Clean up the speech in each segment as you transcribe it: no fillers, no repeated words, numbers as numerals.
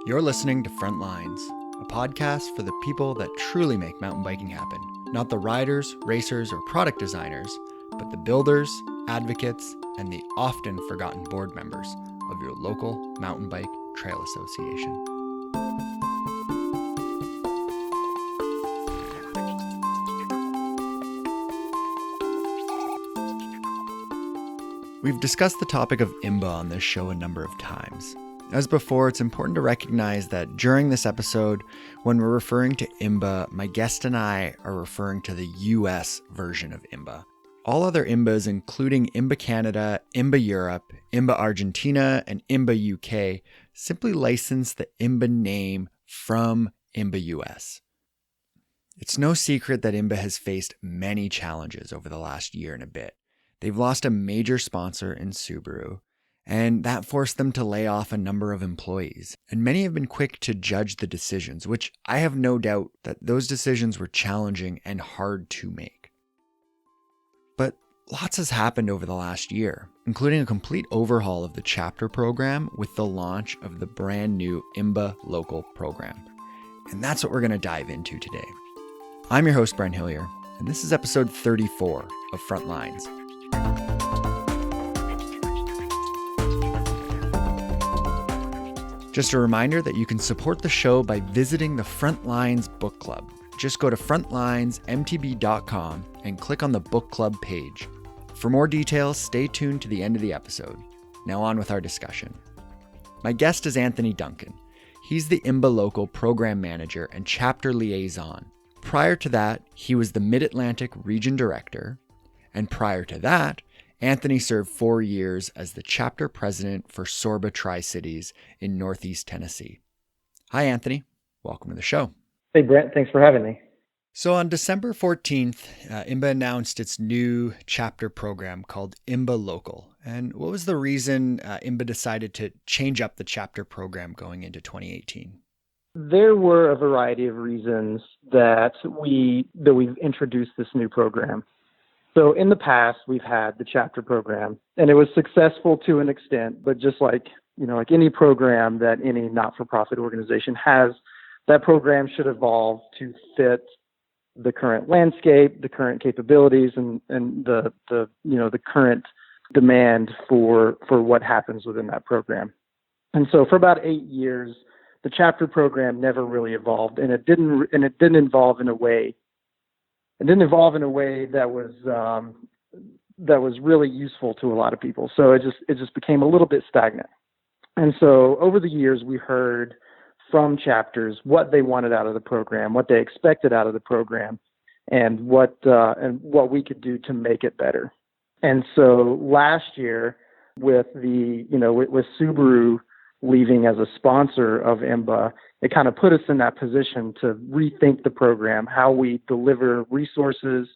You're listening to Front Lines, a podcast for the people that truly make mountain biking happen. Not the riders, racers, or product designers, but the builders, advocates, and the often forgotten board members of your local mountain bike trail association. We've discussed the topic of IMBA on this show a number of times. As before, it's important to recognize that during this episode, when we're referring to IMBA, my guest and I are referring to the US version of IMBA. All other IMBAs, including IMBA Canada, IMBA Europe, IMBA Argentina, and IMBA UK, simply license the IMBA name from IMBA US. It's no secret that IMBA has faced many challenges over the last year and a bit. They've lost a major sponsor in Subaru, and that forced them to lay off a number of employees. And many have been quick to judge the decisions, which I have no doubt that those decisions were challenging and hard to make. But lots has happened over the last year, including a complete overhaul of the chapter program with the launch of the brand new IMBA Local Program. And that's what we're going to dive into today. I'm your host, Brent Hillier, and this is episode 34 of Front Lines. Just a reminder that you can support the show by visiting the Front Lines Book Club. Just go to frontlinesmtb.com and click on the book club page. For more details, stay tuned to the end of the episode. Now on with our discussion. My guest is Anthony Duncan. He's the IMBA Local Program Manager and Chapter Liaison. Prior to that, he was the Mid-Atlantic Region Director. And prior to that, Anthony served 4 years as the chapter president for SORBA Tri-cities in Northeast Tennessee. Hi, Anthony. Welcome to the show. Hey, Brent. Thanks for having me. So on December 14th, IMBA announced its new chapter program called IMBA Local. And what was the reason IMBA decided to change up the chapter program going into 2018? There were a variety of reasons that we've introduced this new program. So in the past, we've had the chapter program, and it was successful to an extent, but just like any program that any not-for-profit organization has, that program should evolve to fit the current landscape, the current capabilities, and the current demand for what happens within that program. And so for about 8 years, the chapter program never really evolved, and it didn't evolve in a way. It didn't evolve in a way that was really useful to a lot of people. So it just became a little bit stagnant. And so over the years, we heard from chapters what they wanted out of the program, what they expected out of the program, and what we could do to make it better. And so last year, with Subaru leaving as a sponsor of IMBA, it kind of put us in that position to rethink the program, how we deliver resources,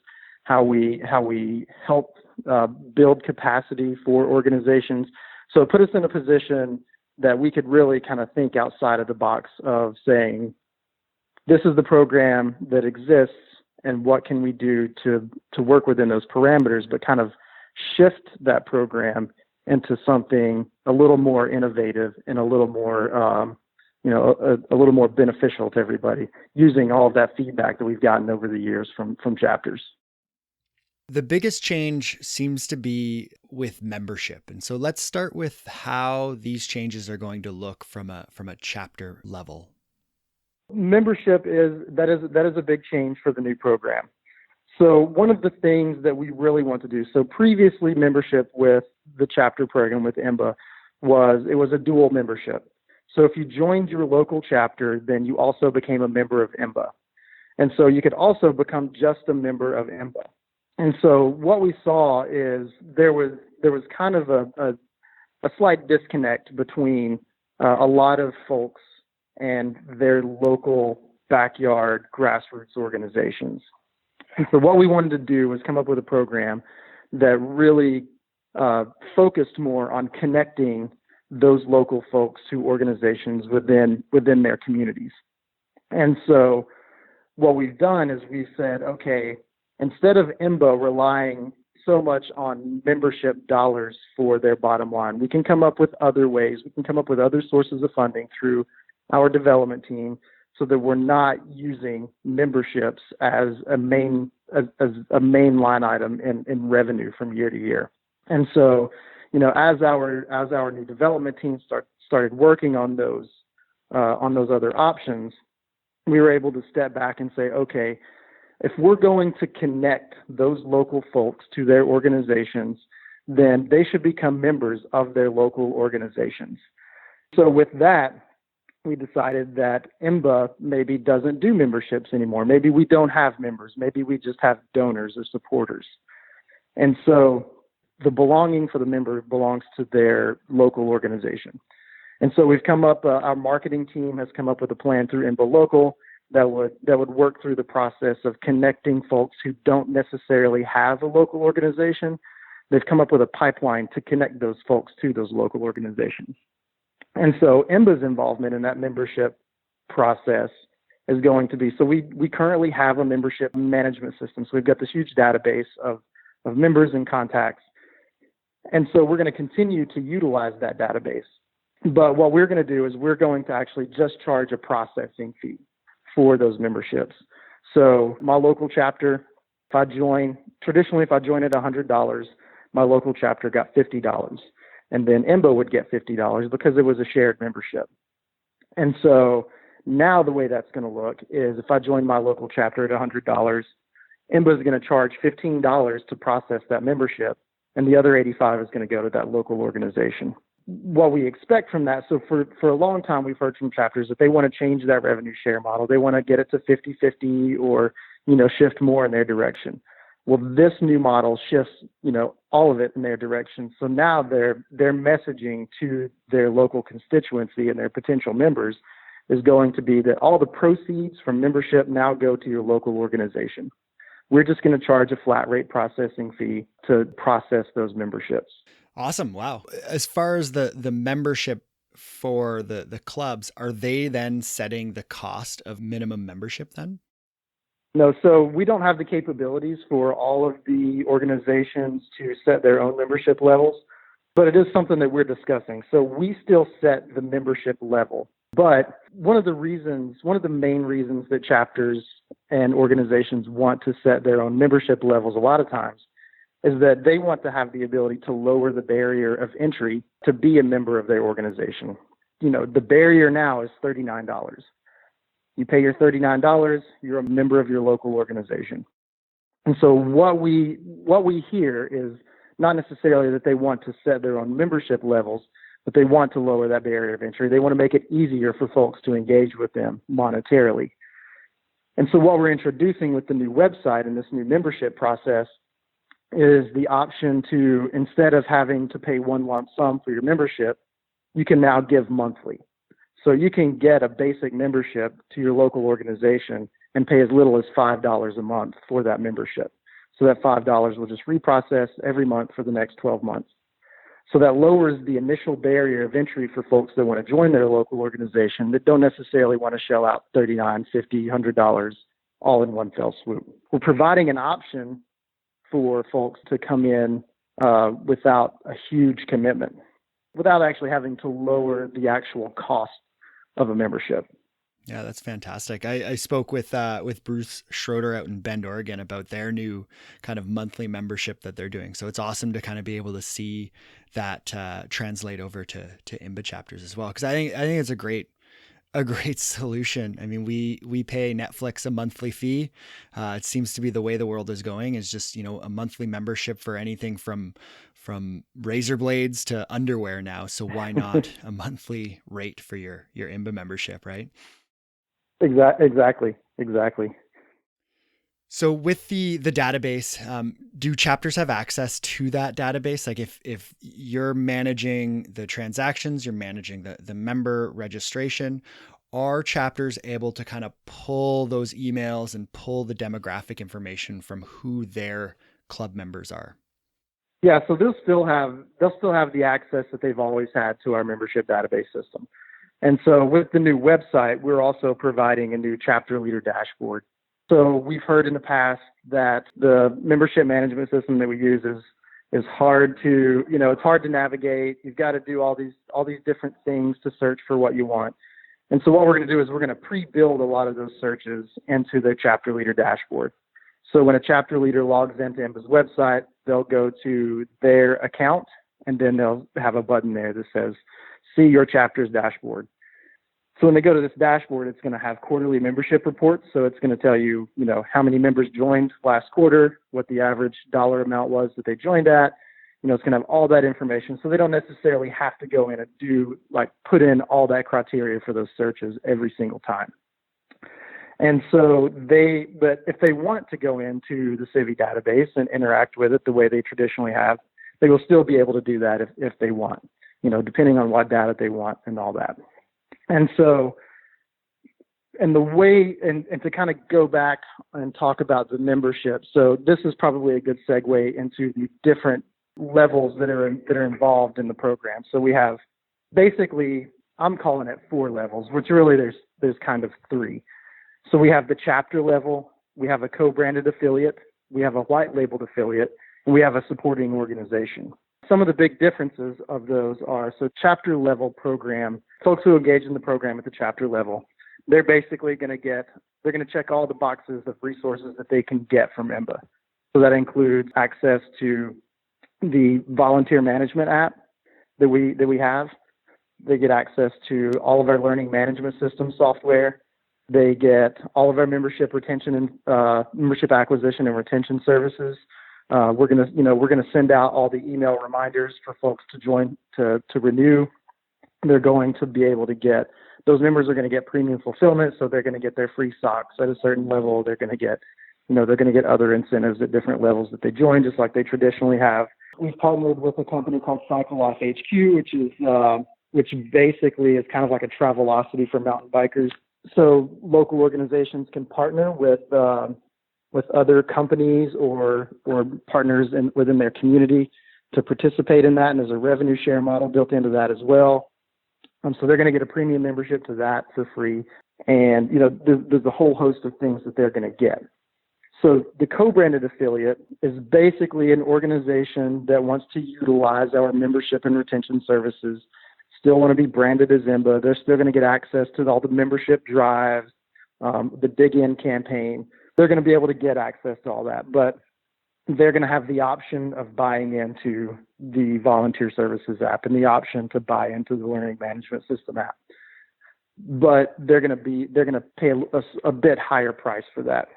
how we help build capacity for organizations. So it put us in a position that we could really kind of think outside of the box of saying, this is the program that exists, and what can we do to work within those parameters, but kind of shift that program into something a little more innovative and a little more, a little more beneficial to everybody, using all of that feedback that we've gotten over the years from chapters. The biggest change seems to be with membership. And so let's start with how these changes are going to look from a chapter level. Membership is a big change for the new program. So one of the things that we really want to do, so previously membership with the chapter program with IMBA was a dual membership. So if you joined your local chapter, then you also became a member of IMBA. And so you could also become just a member of IMBA. And so what we saw is there was kind of a slight disconnect between a lot of folks and their local backyard grassroots organizations. And so what we wanted to do was come up with a program that really focused more on connecting those local folks to organizations within their communities. And so what we've done is we've said, okay, instead of IMBA relying so much on membership dollars for their bottom line, we can come up with other ways. We can come up with other sources of funding through our development team so that we're not using memberships as a main line item in revenue from year to year. And so, as our new development team started working on those other options, we were able to step back and say, okay, if we're going to connect those local folks to their organizations, then they should become members of their local organizations. So with that, we decided that IMBA maybe doesn't do memberships anymore. Maybe we don't have members. Maybe we just have donors or supporters. And so the belonging for the member belongs to their local organization. And so we've come up, our marketing team has come up with a plan through IMBA Local that would work through the process of connecting folks who don't necessarily have a local organization. They've come up with a pipeline to connect those folks to those local organizations. And so IMBA's involvement in that membership process is going to be, so we currently have a membership management system. So we've got this huge database of members and contacts. And so we're going to continue to utilize that database. But what we're going to do is we're going to actually just charge a processing fee for those memberships. So my local chapter, if I join at $100, my local chapter got $50. And then IMBA would get $50 because it was a shared membership. And so now the way that's going to look is if I join my local chapter at $100, IMBA is going to charge $15 to process that membership, and the other $85 is going to go to that local organization. What we expect from that, so for a long time, we've heard from chapters that they want to change that revenue share model. They want to get it to 50-50 or, shift more in their direction. Well, this new model shifts, all of it in their direction. So now their messaging to their local constituency and their potential members is going to be that all the proceeds from membership now go to your local organization. We're just going to charge a flat rate processing fee to process those memberships. Awesome. Wow. As far as the membership for the clubs, are they then setting the cost of minimum membership then? No, so we don't have the capabilities for all of the organizations to set their own membership levels, but it is something that we're discussing. So we still set the membership level. But one of the main reasons that chapters and organizations want to set their own membership levels a lot of times is that they want to have the ability to lower the barrier of entry to be a member of their organization. The barrier now is $39. You pay your $39, you're a member of your local organization. And so what we hear is not necessarily that they want to set their own membership levels, but they want to lower that barrier of entry. They want to make it easier for folks to engage with them monetarily. And so what we're introducing with the new website and this new membership process is the option to, instead of having to pay one lump sum for your membership, you can now give monthly. So you can get a basic membership to your local organization and pay as little as $5 a month for that membership. So that $5 will just reprocess every month for the next 12 months. So that lowers the initial barrier of entry for folks that want to join their local organization that don't necessarily want to shell out $39, $50, $100 all in one fell swoop. We're providing an option for folks to come in without a huge commitment, without actually having to lower the actual cost of a membership. Yeah, that's fantastic. I spoke with Bruce Schroeder out in Bend, Oregon about their new kind of monthly membership that they're doing. So it's awesome to kind of be able to see that translate over to IMBA chapters as well. Because I think it's a great solution. I mean, we pay Netflix a monthly fee. It seems to be the way the world is going, is just, a monthly membership for anything from razor blades to underwear now. So why not a monthly rate for your IMBA membership, right? Exactly. So with the database, do chapters have access to that database? Like if you're managing the transactions, you're managing the member registration, are chapters able to kind of pull those emails and pull the demographic information from who their club members are? Yeah, so they'll still have the access that they've always had to our membership database system. And so with the new website, we're also providing a new chapter leader dashboard. So we've heard in the past that the membership management system that we use is hard to, it's hard to navigate. You've got to do all these different things to search for what you want. And so what we're going to do is we're going to pre-build a lot of those searches into the chapter leader dashboard. So when a chapter leader logs into IMBA's website, they'll go to their account, and then they'll have a button there that says, see your chapter's dashboard. So when they go to this dashboard, it's going to have quarterly membership reports. So it's going to tell you, how many members joined last quarter, what the average dollar amount was that they joined at. It's going to have all that information. So they don't necessarily have to go in and put in all that criteria for those searches every single time. And so but if they want to go into the Civi database and interact with it the way they traditionally have, they will still be able to do that if they want, depending on what data they want and all that. And so, and to kind of go back and talk about the membership. So this is probably a good segue into the different levels that are involved in the program. So we have basically, I'm calling it 4 levels, which really there's kind of 3. So we have the chapter level, we have a co-branded affiliate, we have a white labeled affiliate, and we have a supporting organization. Some of the big differences of those are, so chapter level program, folks who engage in the program at the chapter level, they're basically going to check all the boxes of resources that they can get from IMBA. So that includes access to the volunteer management app that we have. They get access to all of our learning management system software. They get all of our membership retention and membership acquisition and retention services. We're gonna send out all the email reminders for folks to join to renew. They're going to be able to get, those members are going to get premium fulfillment, so they're going to get their free socks at a certain level. They're going to get, other incentives at different levels that they join, just like they traditionally have. We've partnered with a company called Cycle Off HQ, which basically is kind of like a Travelocity for mountain bikers. So local organizations can partner with other companies or partners within their community to participate in that, and there's a revenue share model built into that as well. So they're going to get a premium membership to that for free, and there's a whole host of things that they're going to get. So the co-branded affiliate is basically an organization that wants to utilize our membership and retention services, still want to be branded as IMBA. They're still going to get access to all the membership drives, the Dig In campaign. They're going to be able to get access to all that, but they're going to have the option of buying into the volunteer services app and the option to buy into the learning management system app. But they're going to pay a bit higher price for that.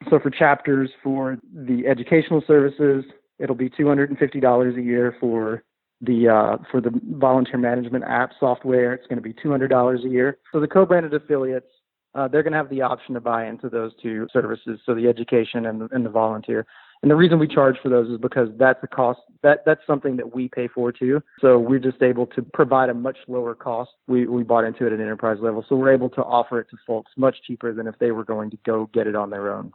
So for chapters, for the educational services, it'll be $250 a year. For the volunteer management app software, it's going to be $200 a year. So the co-branded affiliates, they're going to have the option to buy into those 2 services, so the education and the volunteer. And the reason we charge for those is because that's a cost, that's something that we pay for too. So we're just able to provide a much lower cost. We bought into it at enterprise level, so we're able to offer it to folks much cheaper than if they were going to go get it on their own.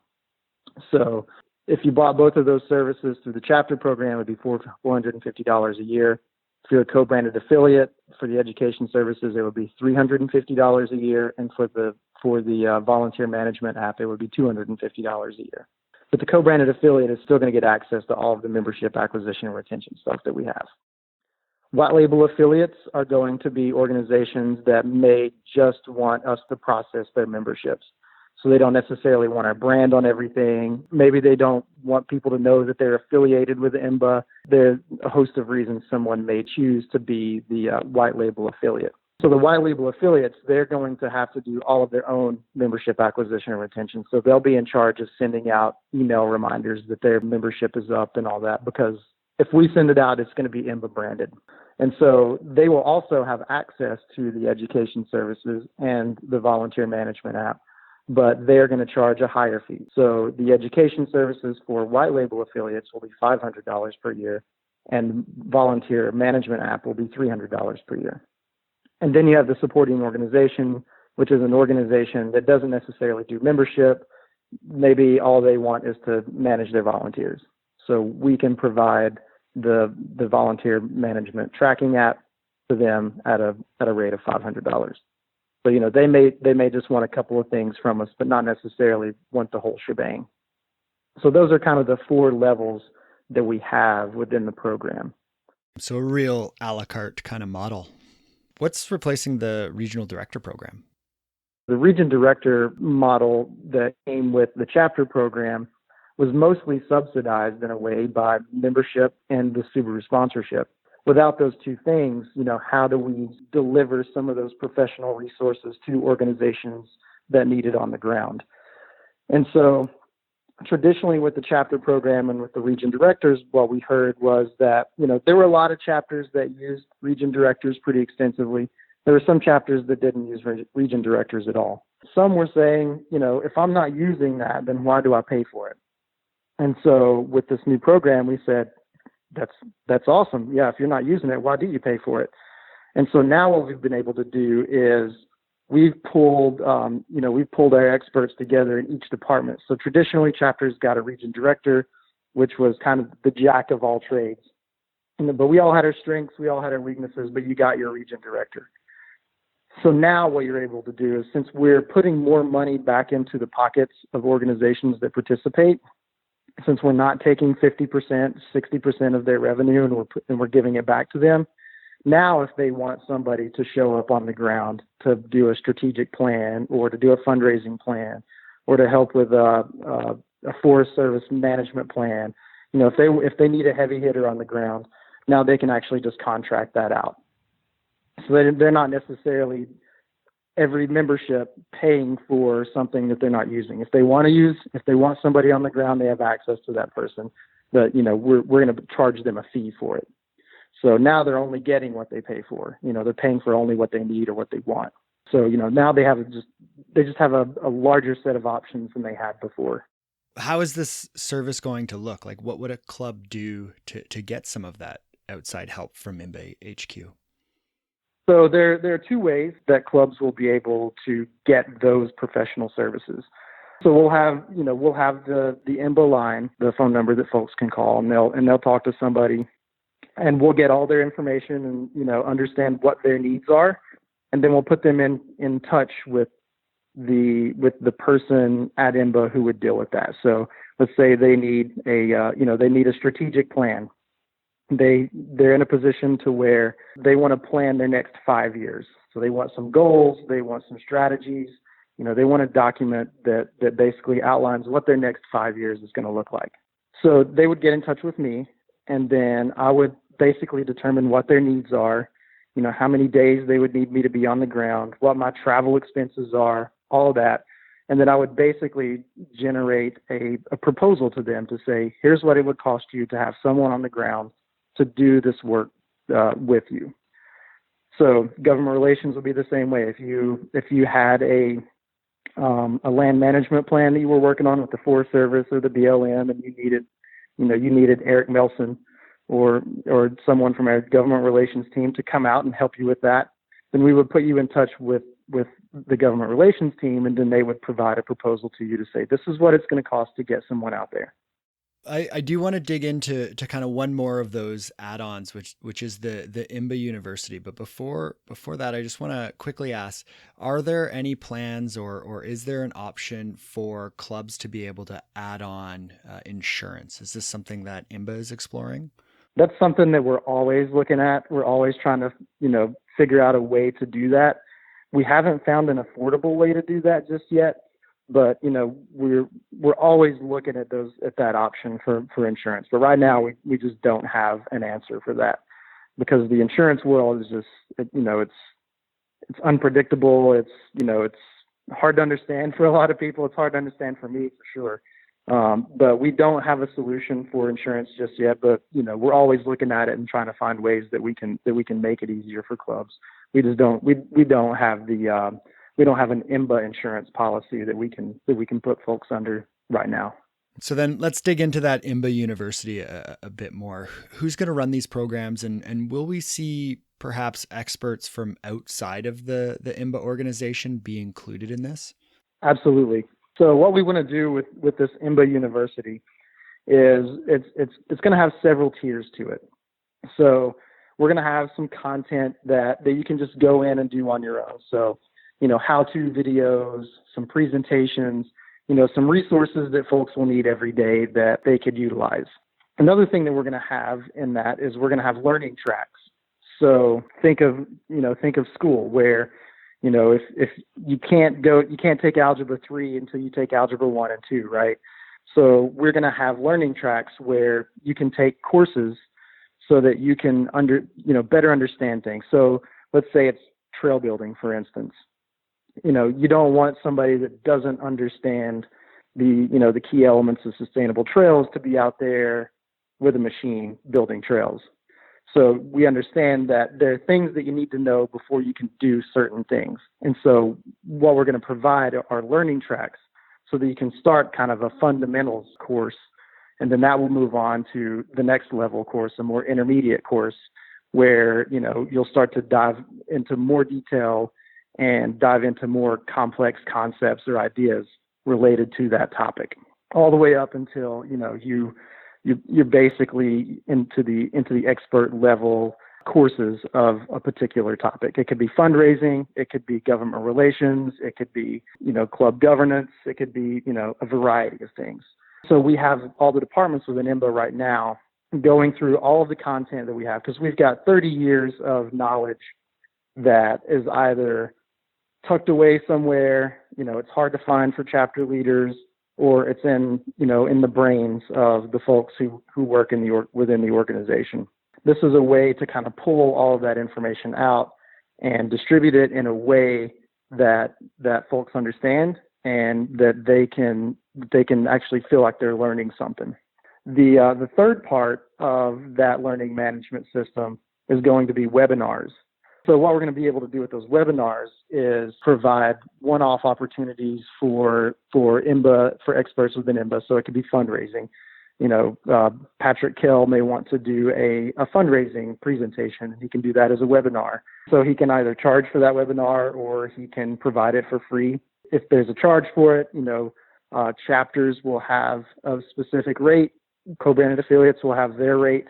So if you bought both of those services through the chapter program, it would be $450 a year. If you're a co-branded affiliate for the education services, it would be $350 a year, and for the volunteer management app, it would be $250 a year. But the co-branded affiliate is still going to get access to all of the membership acquisition and retention stuff that we have. White label affiliates are going to be organizations that may just want us to process their memberships. So they don't necessarily want our brand on everything. Maybe they don't want people to know that they're affiliated with IMBA. There's a host of reasons someone may choose to be the white label affiliate. So the white label affiliates, they're going to have to do all of their own membership acquisition and retention. So they'll be in charge of sending out email reminders that their membership is up and all that, because if we send it out, it's going to be IMBA branded. And so they will also have access to the education services and the volunteer management app, but they're going to charge a higher fee. So the education services for white label affiliates will be $500 per year, and volunteer management app will be $300 per year. And then you have the supporting organization, which is an organization that doesn't necessarily do membership. Maybe all they want is to manage their volunteers. So we can provide the volunteer management tracking app to them at a rate of $500. So, they may just want a couple of things from us, but not necessarily want the whole shebang. So those are kind of the 4 levels that we have within the program. So a real a la carte kind of model. What's replacing the regional director program? The region director model that came with the chapter program was mostly subsidized in a way by membership and the Subaru sponsorship. Without those two things, how do we deliver some of those professional resources to organizations that need it on the ground? And so traditionally with the chapter program and with the region directors, what we heard was that, there were a lot of chapters that used region directors pretty extensively. There were some chapters that didn't use region directors at all. Some were saying, if I'm not using that, then why do I pay for it? And so with this new program, we said, that's awesome. Yeah, if you're not using it, why do you pay for it? And so now what we've been able to do is we've pulled our experts together in each department. So traditionally, chapters got a region director, which was kind of the jack of all trades. But we all had our strengths, we all had our weaknesses, but you got your region director. So now what you're able to do is, since we're putting more money back into the pockets of organizations that participate, since we're not taking 50%, 60% of their revenue and we're giving it back to them, now if they want somebody to show up on the ground to do a strategic plan or to do a fundraising plan or to help with a Forest Service management plan, if they need a heavy hitter on the ground, now they can actually just contract that out. So they're not necessarily every membership paying for something that they're not using. If they want somebody on the ground, they have access to that person. But, we're going to charge them a fee for it. So now they're only getting what they pay for. They're paying for only what they need or what they want. So, now they just have a larger set of options than they had before. How is this service going to look? Like, what would a club do to get some of that outside help from IMBA HQ? So there are two ways that clubs will be able to get those professional services. So we'll have the IMBA line, the phone number that folks can call, and they'll talk to somebody, and we'll get all their information and understand what their needs are, and then we'll put them in touch with the person at IMBA who would deal with that. So let's say they need a strategic plan. They're in a position to where they want to plan their next 5 years. So they want some goals, they want some strategies, they want a document that basically outlines what their next 5 years is going to look like. So they would get in touch with me, and then I would basically determine what their needs are, how many days they would need me to be on the ground, what my travel expenses are, all of that. And then I would basically generate a proposal to them to say, here's what it would cost you to have someone on the ground to do this work with you. So government relations will be the same way. If you had a land management plan that you were working on with the Forest Service or the BLM, and you needed Eric Melson or someone from our government relations team to come out and help you with that, then we would put you in touch with the government relations team, and then they would provide a proposal to you to say, this is what it's going to cost to get someone out there. I do want to dig into kind of one more of those add-ons, which is the IMBA University. But before that, I just want to quickly ask, are there any plans or is there an option for clubs to be able to add on insurance? Is this something that IMBA is exploring? That's something that we're always looking at. We're always trying to, figure out a way to do that. We haven't found an affordable way to do that just yet. But, we're always looking at that option for insurance. But right now we just don't have an answer for that, because the insurance world is just, it's unpredictable. It's hard to understand for a lot of people. It's hard to understand for me, for sure. But we don't have a solution for insurance just yet, but, we're always looking at it and trying to find ways that we can make it easier for clubs. We just don't, we don't have we don't have an IMBA insurance policy that we can put folks under right now. So then let's dig into that IMBA University a bit more. Who's going to run these programs, and will we see perhaps experts from outside of the IMBA organization be included in this? Absolutely. So what we want to do with this IMBA University is it's going to have several tiers to it. So we're going to have some content that you can just go in and do on your own. So how-to videos, some presentations, some resources that folks will need every day that they could utilize. Another thing that we're going to have in that is we're going to have learning tracks. So think of school where, if you can't take algebra 3 until you take algebra 1 and 2, right? So we're going to have learning tracks where you can take courses so that you can better understand things. So let's say it's trail building, for instance. You don't want somebody that doesn't understand the key elements of sustainable trails to be out there with a machine building trails. So we understand that there are things that you need to know before you can do certain things. And so what we're going to provide are learning tracks so that you can start kind of a fundamentals course, and then that will move on to the next level course, a more intermediate course, where you'll start to dive into more detail and dive into more complex concepts or ideas related to that topic, all the way up until you're basically into the expert level courses of a particular topic. It could be fundraising, it could be government relations, it could be club governance, it could be a variety of things. So we have all the departments within IMBA right now going through all of the content that we have, because we've got 30 years of knowledge that is either tucked away somewhere, it's hard to find for chapter leaders, or it's in the brains of the folks who work within the organization. This is a way to kind of pull all of that information out and distribute it in a way that folks understand and that they can actually feel like they're learning something. The third part of that learning management system is going to be webinars. So what we're going to be able to do with those webinars is provide one-off opportunities for IMBA, for experts within IMBA. So it could be fundraising. Patrick Kell may want to do a fundraising presentation. He can do that as a webinar. So he can either charge for that webinar or he can provide it for free. If there's a charge for it, chapters will have a specific rate. Co-branded affiliates will have their rate,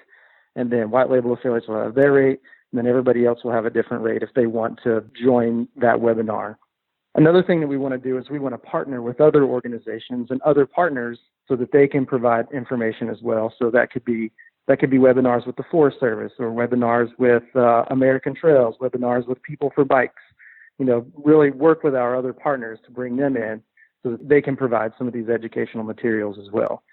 and then white label affiliates will have their rate. And then everybody else will have a different rate if they want to join that webinar. Another thing that we want to do is we want to partner with other organizations and other partners so that they can provide information as well. So that could be webinars with the Forest Service, or webinars with American Trails, webinars with People for Bikes. Really work with our other partners to bring them in so that they can provide some of these educational materials as well.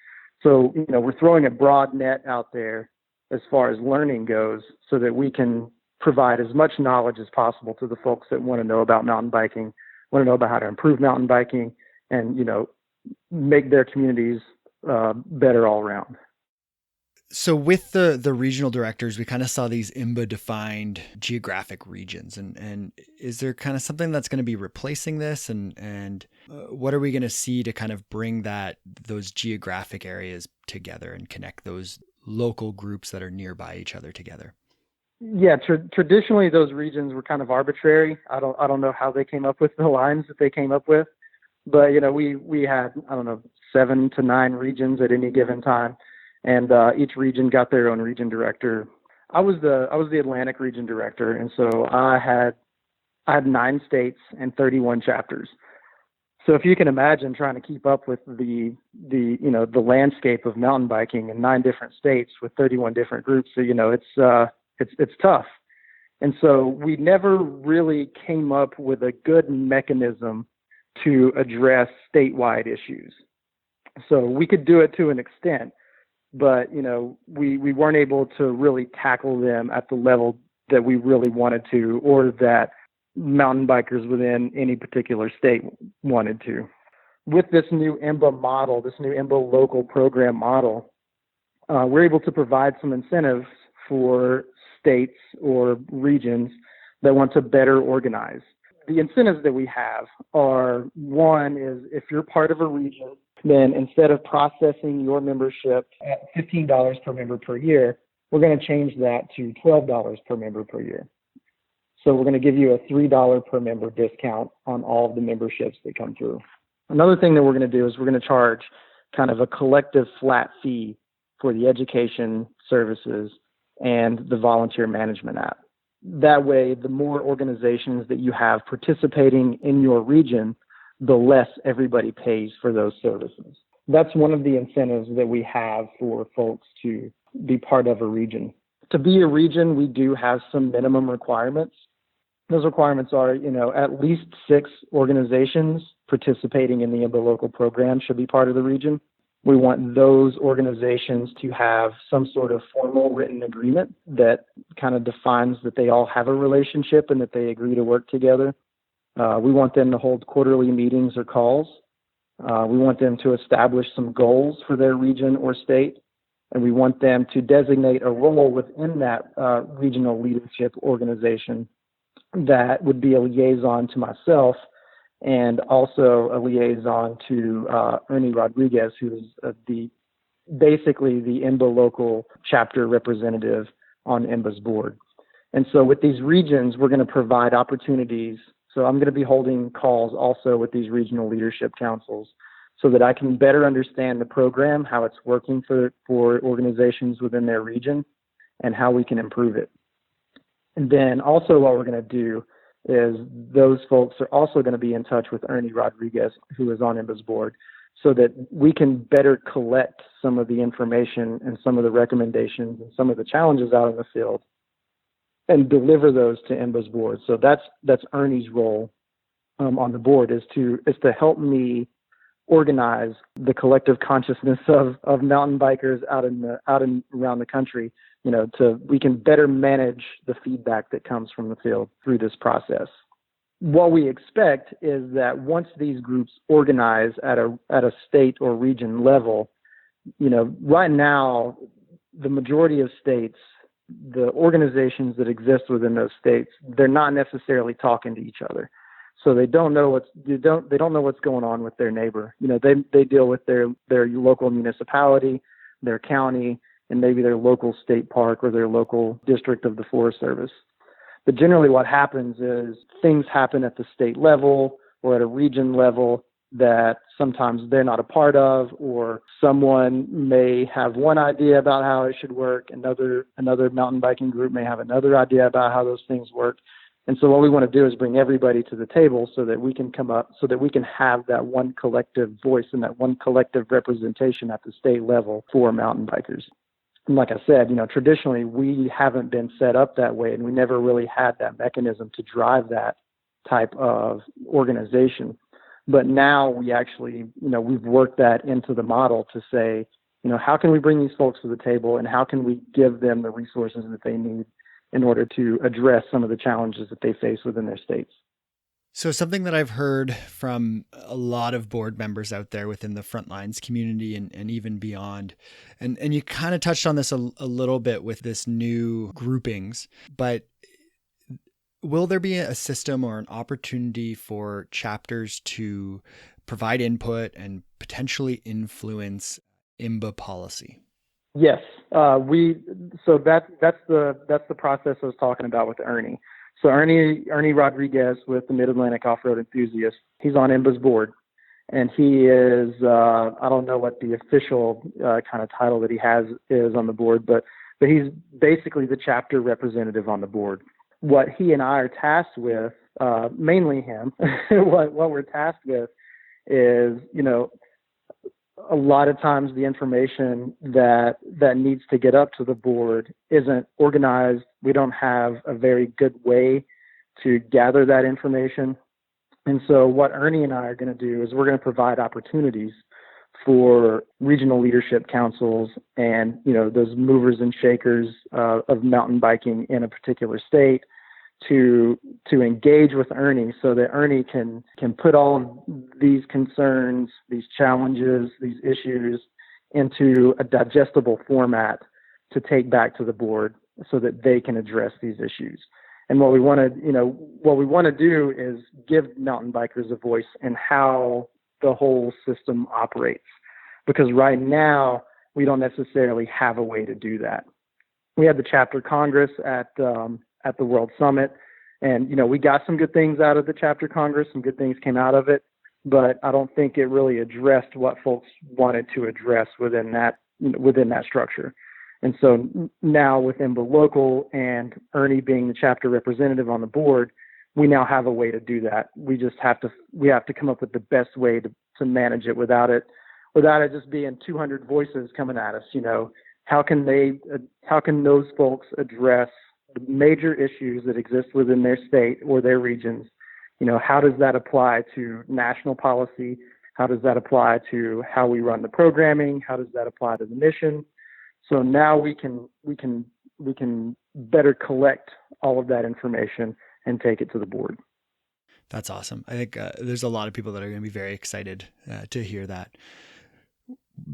So, we're throwing a broad net out there as far as learning goes, so that we can provide as much knowledge as possible to the folks that want to know about mountain biking, want to know about how to improve mountain biking, and, make their communities better all around. So with the regional directors, we kind of saw these IMBA-defined geographic regions. And is there kind of something that's going to be replacing this? And what are we going to see to kind of bring those geographic areas together and connect those local groups that are nearby each other together? Yeah, traditionally those regions were kind of arbitrary. I don't know how they came up with the lines that they came up with, but we had 7 to 9 regions at any given time, and each region got their own region director. I was the Atlantic region director, and so I had 9 states and 31 chapters. So if you can imagine trying to keep up with the landscape of mountain biking in 9 different states with 31 different groups, it's tough. And so we never really came up with a good mechanism to address statewide issues. So we could do it to an extent, but we weren't able to really tackle them at the level that we really wanted to, or that mountain bikers within any particular state wanted to. With this new IMBA model, this new IMBA Local Program model, we're able to provide some incentives for states or regions that want to better organize. The incentives that we have are, one is, if you're part of a region, then instead of processing your membership at $15 per member per year, we're going to change that to $12 per member per year. So we're going to give you a $3 per member discount on all of the memberships that come through. Another thing that we're going to do is we're going to charge kind of a collective flat fee for the education services and the volunteer management app. That way, the more organizations that you have participating in your region, the less everybody pays for those services. That's one of the incentives that we have for folks to be part of a region. To be a region, we do have some minimum requirements. Those requirements are, at least 6 organizations participating in the IMBA Local Program should be part of the region. We want those organizations to have some sort of formal written agreement that kind of defines that they all have a relationship and that they agree to work together. We want them to hold quarterly meetings or calls. We want them to establish some goals for their region or state. And we want them to designate a role within that regional leadership organization that would be a liaison to myself and also a liaison to Ernie Rodriguez, who is basically the IMBA local chapter representative on IMBA's board. And so with these regions, we're going to provide opportunities. So I'm going to be holding calls also with these regional leadership councils so that I can better understand the program, how it's working for organizations within their region, and how we can improve it. And then also what we're going to do is those folks are also going to be in touch with Ernie Rodriguez, who is on IMBA's board, so that we can better collect some of the information and some of the recommendations and some of the challenges out in the field and deliver those to IMBA's board. So that's Ernie's role on the board is to help me organize the collective consciousness of mountain bikers out and around the country, we can better manage the feedback that comes from the field through this process. What we expect is that once these groups organize at a state or region level, right now, the majority of states, the organizations that exist within those states, they're not necessarily talking to each other. So they don't know what's going on with their neighbor. They deal with their local municipality, their county, and maybe their local state park or their local district of the Forest Service. But generally what happens is things happen at the state level or at a region level that sometimes they're not a part of, or someone may have one idea about how it should work. Another mountain biking group may have another idea about how those things work. And so what we want to do is bring everybody to the table so that we can have that one collective voice and that one collective representation at the state level for mountain bikers. And like I said, traditionally we haven't been set up that way, and we never really had that mechanism to drive that type of organization. But now we actually, we've worked that into the model to say, how can we bring these folks to the table, and how can we give them the resources that they need in order to address some of the challenges that they face within their states. So something that I've heard from a lot of board members out there within the Frontlines community and even beyond, and you kind of touched on this a little bit with this new groupings, but will there be a system or an opportunity for chapters to provide input and potentially influence IMBA policy? Yes, so that's the process I was talking about with Ernie. So Ernie Rodriguez with the Mid-Atlantic Off-Road Enthusiasts, he's on IMBA's board, and he is I don't know what the official kind of title that he has is on the board, but he's basically the chapter representative on the board. What he and I are tasked with, mainly him, what we're tasked with is, a lot of times the information that needs to get up to the board isn't organized. We don't have a very good way to gather that information. And so what Ernie and I are going to do is we're going to provide opportunities for regional leadership councils and, those movers and shakers of mountain biking in a particular state to engage with Ernie so that Ernie can put all of these concerns, these challenges, these issues into a digestible format to take back to the board so that they can address these issues. And what we want to do is give mountain bikers a voice in how the whole system operates, because right now we don't necessarily have a way to do that. We had the chapter congress at the World Summit, and we got some good things out of the chapter congress. Some good things came out of it, but I don't think it really addressed what folks wanted to address within that structure. And so now with IMBA Local and Ernie being the chapter representative on the board, we now have a way to do that. We have to come up with the best way to manage it without it just being 200 voices coming at us. how can those folks address the major issues that exist within their state or their regions? How does that apply to national policy? How does that apply to how we run the programming? How does that apply to the mission? So now we can better collect all of that information and take it to the board. That's awesome. I think there's a lot of people that are going to be very excited to hear that.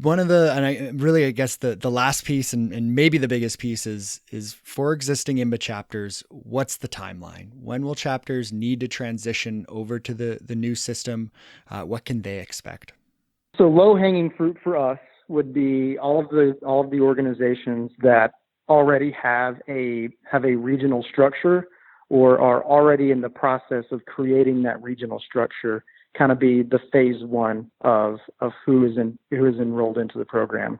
I guess the last piece and maybe the biggest piece is for existing IMBA chapters, what's the timeline? When will chapters need to transition over to the new system? What can they expect? So low-hanging fruit for us would be all of the organizations that already have a regional structure or are already in the process of creating that regional structure, kind of be the phase one of who is enrolled into the program.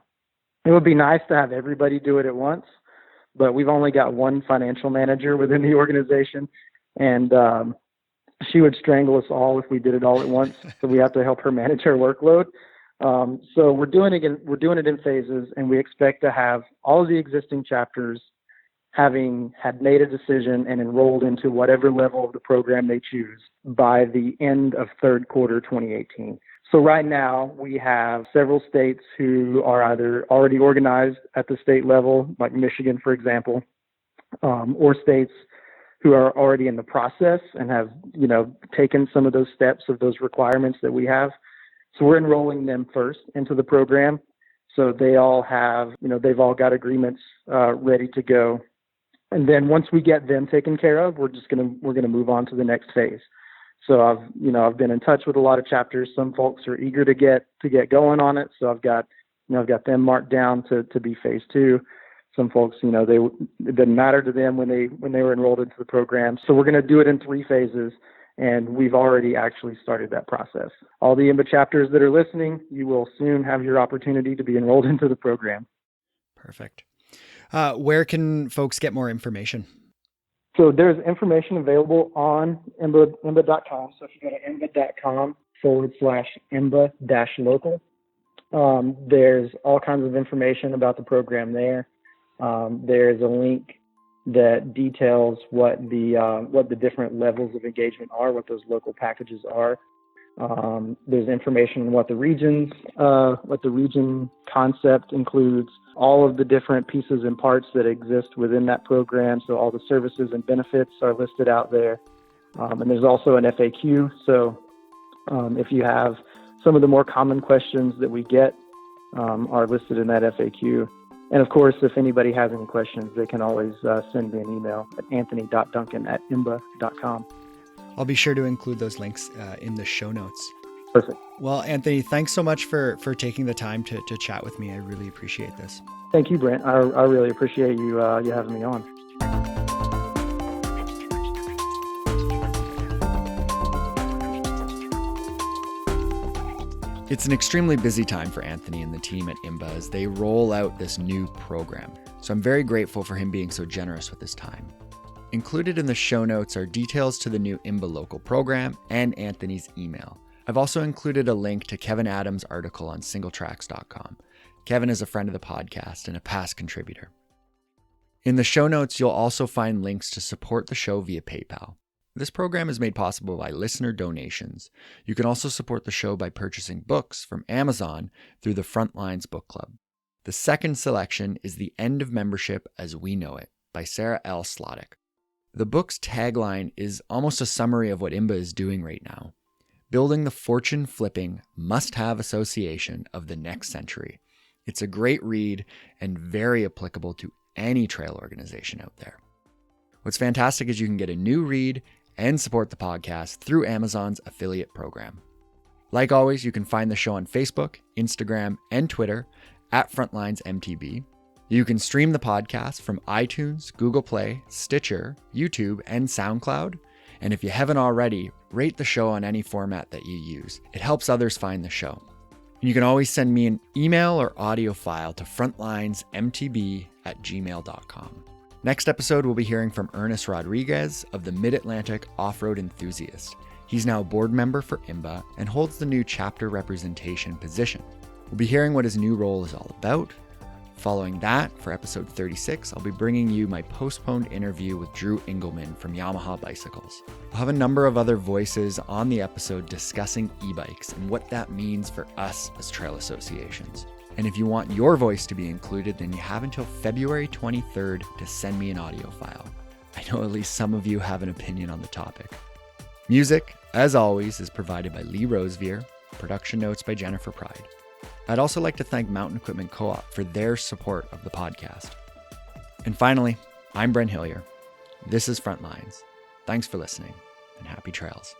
It would be nice to have everybody do it at once, but we've only got one financial manager within the organization, and she would strangle us all if we did it all at once. So we have to help her manage her workload. So we're doing it in phases, and we expect to have all of the existing chapters having had made a decision and enrolled into whatever level of the program they choose by the end of third quarter 2018. So right now we have several states who are either already organized at the state level, like Michigan, for example, or states who are already in the process and have, taken some of those steps of those requirements that we have. So we're enrolling them first into the program. So they all have, they've all got agreements ready to go. And then once we get them taken care of, we're going to move on to the next phase. So I've been in touch with a lot of chapters. Some folks are eager to get going on it. So I've got them marked down to be phase two. Some folks, it didn't matter to them when they were enrolled into the program. So we're going to do it in 3 phases. And we've already actually started that process. All the IMBA chapters that are listening, you will soon have your opportunity to be enrolled into the program. Perfect. Where can folks get more information? So there's information available on IMBA.com. So if you go to IMBA.com/IMBA-local, there's all kinds of information about the program there. There's a link that details what the different levels of engagement are, what those local packages are. There's information on what the region concept includes, all of the different pieces and parts that exist within that program. So all the services and benefits are listed out there. And there's also an FAQ. So if you have some of the more common questions that we get are listed in that FAQ. And of course, if anybody has any questions, they can always send me an email at anthony.duncan@imba.com. I'll be sure to include those links in the show notes. Perfect. Well, Anthony, thanks so much for taking the time to chat with me. I really appreciate this. Thank you, Brent. I really appreciate you having me on. It's an extremely busy time for Anthony and the team at IMBA as they roll out this new program. So I'm very grateful for him being so generous with his time. Included in the show notes are details to the new IMBA Local Program and Anthony's email. I've also included a link to Kevin Adams' article on singletracks.com. Kevin is a friend of the podcast and a past contributor. In the show notes, you'll also find links to support the show via PayPal. This program is made possible by listener donations. You can also support the show by purchasing books from Amazon through the Frontlines Book Club. The second selection is The End of Membership as We Know It by Sarah L. Slottick. The book's tagline is almost a summary of what IMBA is doing right now. Building the fortune-flipping, must-have association of the next century. It's a great read and very applicable to any trail organization out there. What's fantastic is you can get a new read and support the podcast through Amazon's affiliate program. Like always, you can find the show on Facebook, Instagram, and Twitter at Frontlines MTB. You can stream the podcast from iTunes, Google Play, Stitcher, YouTube, and SoundCloud. And if you haven't already, rate the show on any format that you use. It helps others find the show. And you can always send me an email or audio file to frontlinesmtb@gmail.com. Next episode, we'll be hearing from Ernest Rodriguez of the Mid-Atlantic Off-Road Enthusiast. He's now a board member for IMBA and holds the new chapter representation position. We'll be hearing what his new role is all about, Following that, for episode 36, I'll be bringing you my postponed interview with Drew Engelman from Yamaha Bicycles. I'll have a number of other voices on the episode discussing e-bikes and what that means for us as trail associations. And if you want your voice to be included, then you have until February 23rd to send me an audio file. I know at least some of you have an opinion on the topic. Music, as always, is provided by Lee Rosevier, production notes by Jennifer Pride. I'd also like to thank Mountain Equipment Co-op for their support of the podcast. And finally, I'm Brent Hillier. This is Frontlines. Thanks for listening, and happy trails.